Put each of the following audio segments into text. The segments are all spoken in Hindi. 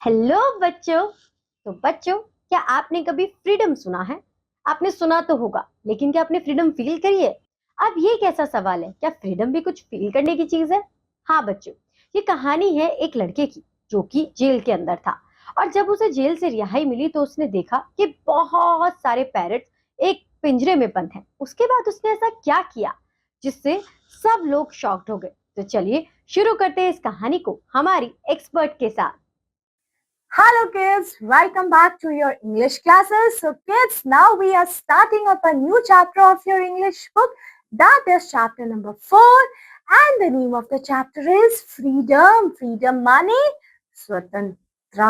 हेलो बच्चों। तो बच्चों, क्या आपने कभी फ्रीडम सुना है? आपने सुना तो होगा, लेकिन क्या आपने फ्रीडम फील करी है? अब ये कैसा सवाल है, क्या फ्रीडम भी कुछ फील करने की चीज है? हाँ बच्चों, ये कहानी है एक लड़के की जो कि जेल के अंदर था। और जब उसे जेल से रिहाई मिली तो उसने देखा कि बहुत सारे पैरट्स एक पिंजरे में बंद हैं। उसके बाद उसने ऐसा क्या किया जिससे सब लोग शॉक्ड हो गए? तो चलिए शुरू करते हैं इस कहानी को हमारी एक्सपर्ट के साथ। Hello kids, welcome back to your English classes. So kids, now we are starting up a new chapter of your English book. That is chapter number 4 and the name of the chapter is Freedom. Freedom माने स्वतंत्रता,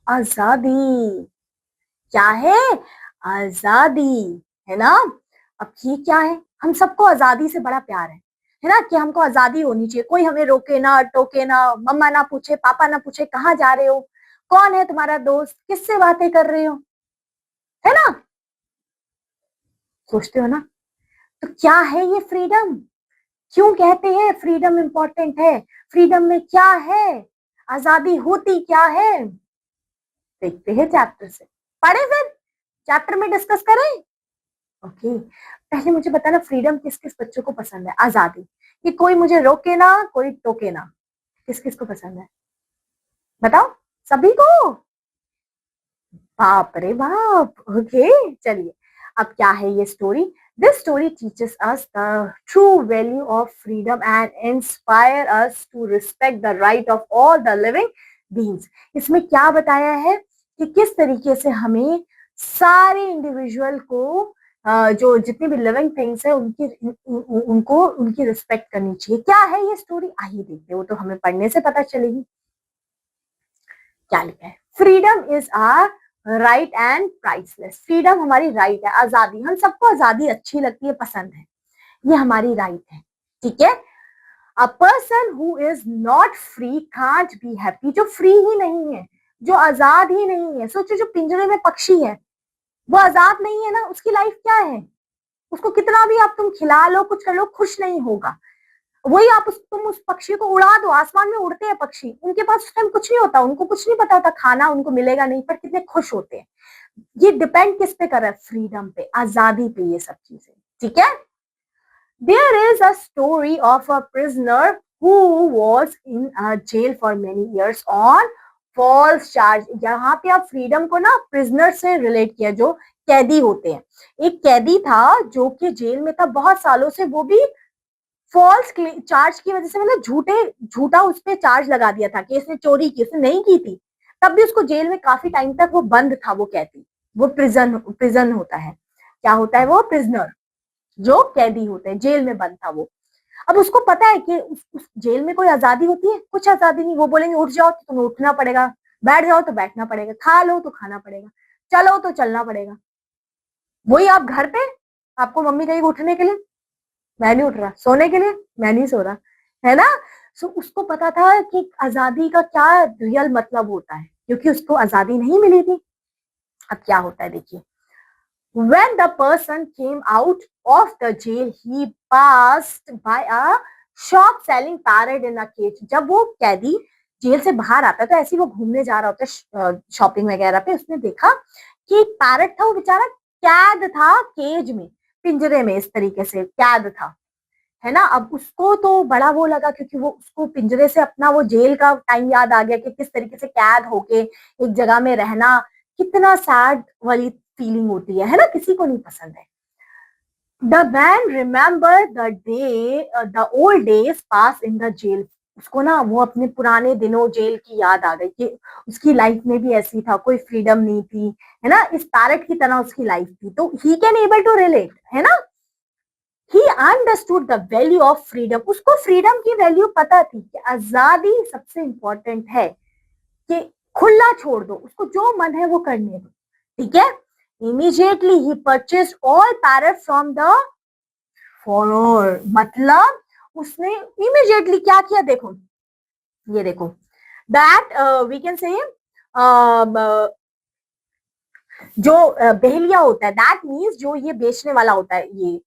आजादी। क्या है? आजादी, है ना? अब ये क्या है? हम सबको आजादी से बड़ा प्यार है ना? कि हमको आजादी होनी चाहिए, कोई हमें रोके ना टोके ना, मम्मा ना पूछे पापा ना पूछे कहाँ जा रहे हो, कौन है तुम्हारा दोस्त, किससे बातें कर रहे हो, है ना? सोचते हो ना? तो क्या है ये फ्रीडम? क्यों कहते हैं फ्रीडम इंपॉर्टेंट है? फ्रीडम में क्या है? आजादी होती क्या है? देखते हैं चैप्टर से। पढ़े फिर चैप्टर में डिस्कस करें। ओके, पहले मुझे बताना फ्रीडम किस किस बच्चों को पसंद है? आजादी, कि कोई मुझे रोके ना कोई टोके ना, किस किस को पसंद है? बताओ। सभी को? बाप रे बाप। ओके, चलिए। अब क्या है ये story? This story teaches us the true value of freedom and inspire us to respect the right of all the living beings. इसमें क्या बताया है कि किस तरीके से हमें सारे इंडिविजुअल को जो जितनी भी लिविंग थिंग्स है उनको उनकी रिस्पेक्ट करनी चाहिए। क्या है ये स्टोरी? आइए देखते हैं, वो तो हमें पढ़ने से पता चलेगी। क्या लिखा है? Freedom is our right and priceless. Freedom हमारी राइट है, आजादी। हम सबको आजादी अच्छी लगती है, पसंद है, ये हमारी राइट है। ठीक है। A person who is not free can't be happy. जो फ्री ही नहीं है, जो आजाद ही नहीं है, सोचो जो पिंजरे में पक्षी है वो आजाद नहीं है ना, उसकी लाइफ क्या है? उसको कितना भी आप तुम खिला लो कुछ कर लो, खुश नहीं होगा। वही आप तुम उस पक्षी को उड़ा दो, आसमान में उड़ते हैं पक्षी, उनके पास उस टाइम कुछ नहीं होता, उनको कुछ नहीं पता होता खाना उनको मिलेगा नहीं, पर कितने खुश होते हैं। ये डिपेंड किस पे कर रहा है? फ्रीडम पे, आजादी पे, ये सब चीजें। ठीक है। There is a story of a prisoner who was in a jail for many years on false charge. यहाँ पे आप फ्रीडम को ना प्रिजनर से रिलेट किया, जो कैदी होते हैं। एक कैदी था जो कि जेल में था बहुत सालों से, वो भी फॉल्स चार्ज की वजह से, मतलब झूठा उस पर चार्ज लगा दिया था कि इसने चोरी की, इसने नहीं की थी। तब भी उसको जेल में काफी टाइम तक वो बंद था, वो कैदी। वो प्रिजन होता है। क्या होता है? वो प्रिजनर, जो कैदी होते हैं, जेल में बंद था वो। अब उसको पता है कि उस जेल में कोई आजादी होती है? कुछ आजादी नहीं। वो बोलेंगे उठ जाओ तो तुम्हें उठना पड़ेगा, बैठ जाओ तो बैठना पड़ेगा, खा लो तो खाना पड़ेगा, चलो तो चलना पड़ेगा। वही आप घर पे, आपको मम्मी कहेगी उठने के लिए, मैं नहीं उठ रहा, सोने के लिए मैं नहीं सो रहा, है ना? सो उसको पता था कि आजादी का क्या रियल मतलब होता है, क्योंकि उसको आजादी नहीं मिली थी। अब क्या होता है देखिए। When the person came out of the jail, he passed by a shop selling parrot in a cage. जब वो कैदी जेल से बाहर आता है तो ऐसे ही वो घूमने जा रहा होता है शॉपिंग वगैरह पे, उसने देखा कि एक पैरट था, वो बेचारा कैद था केज में, पिंजरे में, इस तरीके से कैद था, है ना? अब उसको तो बड़ा वो लगा, क्योंकि वो उसको पिंजरे से अपना वो जेल का टाइम याद आ गया कि किस तरीके से कैद होके एक जगह में रहना कितना सैड वाली फीलिंग होती है ना? किसी को नहीं पसंद है। The man remember the old days pass in the jail. उसको ना वो अपने पुराने दिनों जेल की याद आ गई कि उसकी लाइफ में भी ऐसी था, कोई फ्रीडम नहीं थी, है ना? इस पैरट की तरह उसकी लाइफ थी, तो he can able to relate, है ना? He understood the value of freedom. उसको फ्रीडम की वैल्यू पता थी कि आजादी सबसे इंपॉर्टेंट है, कि खुला छोड़ दो उसको, जो मन है वो करने दो। ठीक है। Immediately he purchase all parrot from the follower. मतलब उसने इमीडिएटली क्या किया? देखो, ये देखो, दैट वी कैन से जो बहेलिया होता है, दैट मीन्स जो ये बेचने वाला होता है, ये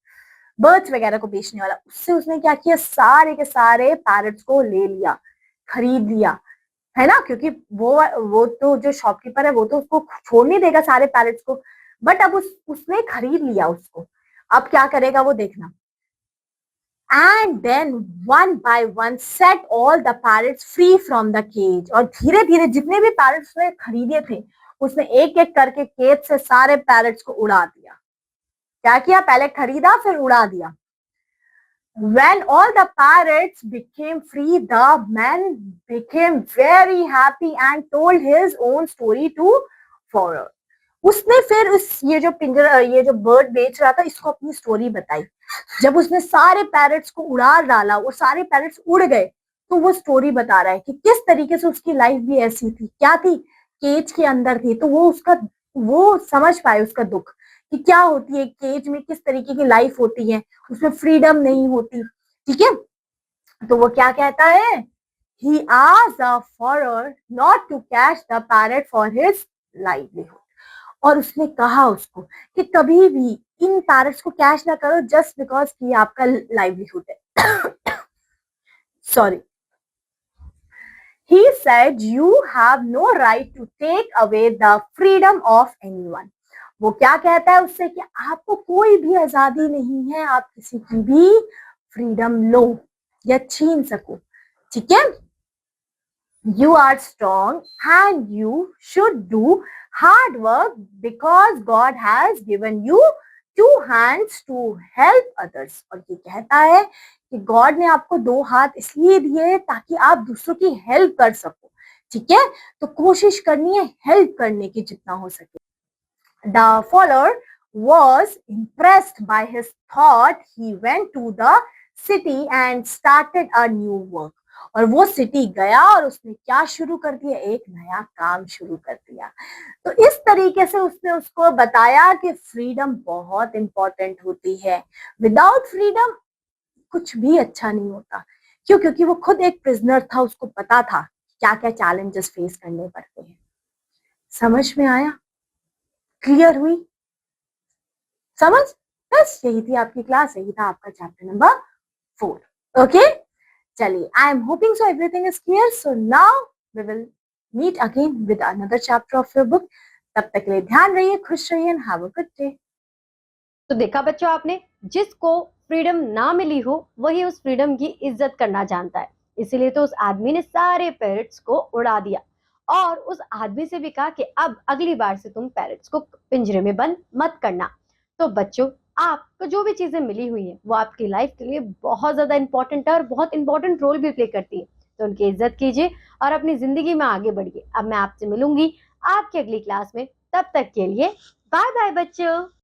बर्ड्स वगैरह को बेचने वाला, उससे उसने क्या किया? सारे के सारे पैरट्स को ले लिया, खरीद लिया। है ना, क्योंकि वो तो जो शॉपकीपर है वो तो उसको छोड़ नहीं देगा सारे पैरेट्स को, बट अब उसने खरीद लिया उसको, अब क्या करेगा वो देखना। And then one by one set all the parrots free from the cage, और धीरे धीरे जितने भी पैरेट्स उसने खरीदे थे उसने एक एक करके केज से सारे पैरेट्स को उड़ा दिया। क्या किया, पहले खरीदा फिर उड़ा दिया। When all the parrots became free, the man became very happy and told his own story to Fowler. उसने फिर ये जो पिंजरा, ये जो बर्ड बेच रहा था, इसको अपनी स्टोरी बताई। जब उसने सारे पैरट्स को उड़ा डाला और सारे पैरट्स उड़ गए, तो वो स्टोरी बता रहा है कि किस तरीके से उसकी लाइफ भी ऐसी थी, क्या थी, केज के अंदर थी। तो वो समझ पाए उसका दुख कि क्या होती है केज में, किस तरीके की लाइफ होती है, उसमें फ्रीडम नहीं होती। ठीक है, तो वो क्या कहता है, he asked a foreigner not to catch the parrot for his livelihood, और उसने कहा उसको कि कभी भी इन पैरट्स को कैच ना करो जस्ट बिकॉज कि आपका लाइवलीहुड है। Sorry, he said you have no right to take away the freedom of anyone। वो क्या कहता है उससे कि आपको कोई भी आजादी नहीं है, आप किसी की भी फ्रीडम लो या छीन सको। ठीक है, you are strong and you should do hard work because God has given you two hands to help others। और ये कहता है कि गॉड ने आपको दो हाथ इसलिए दिए ताकि आप दूसरों की हेल्प कर सको। ठीक है, तो कोशिश करनी है हेल्प करने की जितना हो सके। The follower was impressed by his thought। He went to the city and started a new work। और वो सिटी गया और उसने क्या शुरू कर दिया, एक नया काम शुरू कर दिया। तो इस तरीके से उसने उसको बताया कि फ्रीडम बहुत इंपॉर्टेंट होती है। विदाउट फ्रीडम कुछ भी अच्छा नहीं होता। क्यों? क्योंकि वो खुद एक प्रिजनर था, उसको पता था क्या क्या चैलेंजेस फेस करने पड़ते हैं। समझ में आया? क्लियर हुई समझ? बस यही थी आपकी क्लास, यही था आपका चैप्टर नंबर 4। ओके, चलिए, I am hoping so everything is clear. So now we will meet again with another chapter of your book. तब तक के लिए ध्यान रहिए, खुश रहिए and have a good day. तो देखा बच्चों आपने, जिसको फ्रीडम ना मिली हो वही उस फ्रीडम की इज्जत करना जानता है। इसीलिए तो उस आदमी ने सारे पैरट्स को उड़ा दिया और उस आदमी से भी कहा कि अब अगली बार से तुम पैरट्स को पिंजरे में बंद मत करना। तो बच्चों, आपको जो भी चीजें मिली हुई है वो आपकी लाइफ के लिए बहुत ज्यादा इंपॉर्टेंट है और बहुत इंपॉर्टेंट रोल भी प्ले करती है। तो उनकी इज्जत कीजिए और अपनी जिंदगी में आगे बढ़िए। अब मैं आपसे मिलूंगी आपकी अगली क्लास में, तब तक के लिए बाय बाय बच्चों।